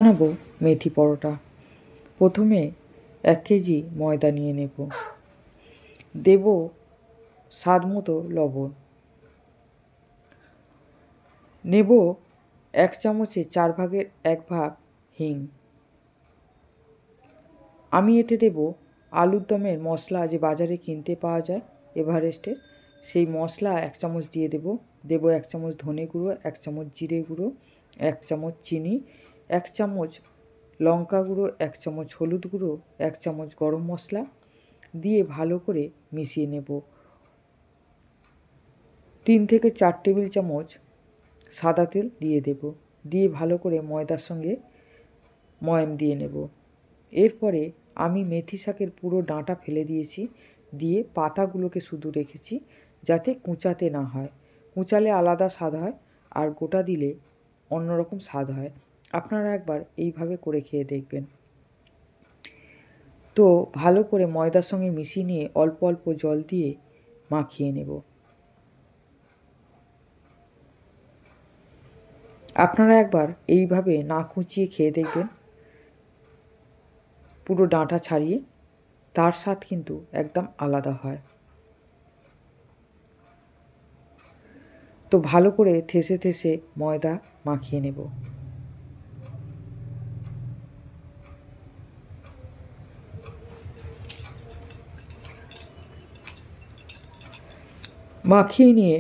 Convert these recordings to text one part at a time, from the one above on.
বানাবো মেথি পরোটা। প্রথমে 1 কেজি ময়দা নিয়ে নেব, দেব স্বাদ মতো লবণ, নেব 1 চামচের 4 ভাগের 1 ভাগ হিং। আমি এতে দেব আলুর দমের মশলা, যে বাজারে কিনতে পাওয়া যায় এভারেস্টের, সেই মশলা 1 চামচ দিয়ে দেব। 1 চামচ ধনে গুঁড়ো, 1 চামচ জিরে গুঁড়ো, 1 চামচ চিনি, 1 চামচ লঙ্কা গুঁড়ো, 1 চামচ হলুদ গুঁড়ো, 1 চামচ গরম মশলা দিয়ে ভালো করে মিশিয়ে নেব। 3 থেকে 4 টেবিল চামচ সাদা তেল দিয়ে দেব, দিয়ে ভালো করে ময়দার সঙ্গে ময়াম দিয়ে নেব। এরপরে আমি মেথি শাকের পুরো ডাঁটা ফেলে দিয়েছি, দিয়ে পাতাগুলোকে শুধু রেখেছি যাতে কুঁচাতে না হয়। কুঁচালে আলাদা স্বাদ হয়, আর গোটা দিলে অন্যরকম স্বাদ হয়। আপনারা একবার এইভাবে করে খেয়ে দেখবেন। তো ভালো করে ময়দার সঙ্গে মিশিয়ে নিয়ে অল্প অল্প জল দিয়ে মাখিয়ে নেব। আপনারা একবার এইভাবে না কুচিয়ে খেয়ে দেখবেন, পুরো ডাঁটা ছাড়িয়ে, তার স্বাদ কিন্তু একদম আলাদা হয়। তো ভালো করে ঠেসে ঠেসে ময়দা মাখিয়ে নেব। মাখিয়ে নিয়ে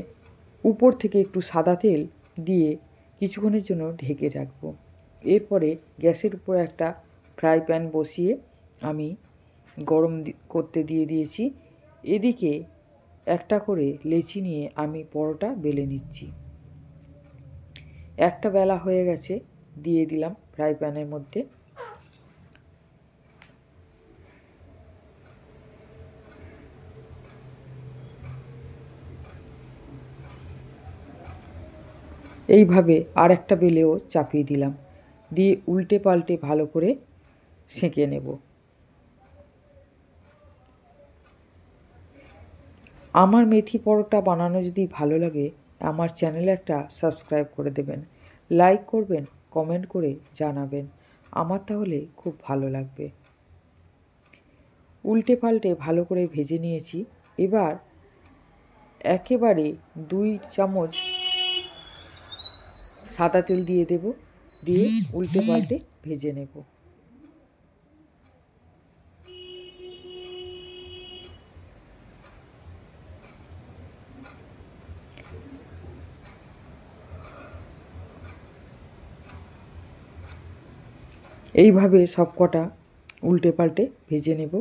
উপর থেকে একটু সাদা তেল দিয়ে কিছুক্ষণের জন্য ঢেকে রাখবো। এরপরে গ্যাসের উপর একটা ফ্রাই প্যান বসিয়ে আমি গরম করতে দিয়ে দিয়েছি। এদিকে একটা করে লেচি নিয়ে আমি পরোটা বেলে নিচ্ছি। একটা বেলা হয়ে গেছে, দিয়ে দিলাম ফ্রাই প্যানের মধ্যে। এইভাবে আর একটা বেলেও চাপিয়ে দিলাম, দিয়ে উল্টে পাল্টে ভালো করে সেঁকে নেব। আমার মেথি পরোটা বানানো যদি ভালো লাগে, আমার চ্যানেলে একটা সাবস্ক্রাইব করে দেবেন, লাইক করবেন, কমেন্ট করে জানাবেন, আমার তাহলে খুব ভালো লাগবে। উল্টে পাল্টে ভালো করে ভেজে নিয়েছি। এবার একেবারে 2 চামচ সাদা তেল দিয়ে দেব, দিয়ে উল্টে পাল্টে ভেজে নেব। এইভাবে সব কটা উল্টে পাল্টে ভেজে নেব।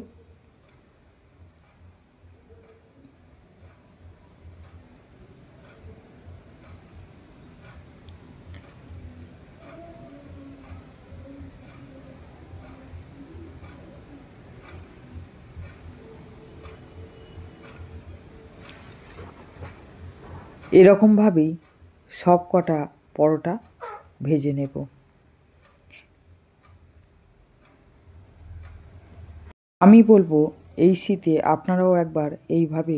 এরকমভাবেই সব কটা পরোটা ভেজে নেব। আমি বলবো এই শীতে আপনারাও একবার এইভাবে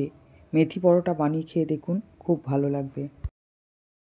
মেথি পরোটা বানিয়ে খেয়ে দেখুন, খুব ভালো লাগবে।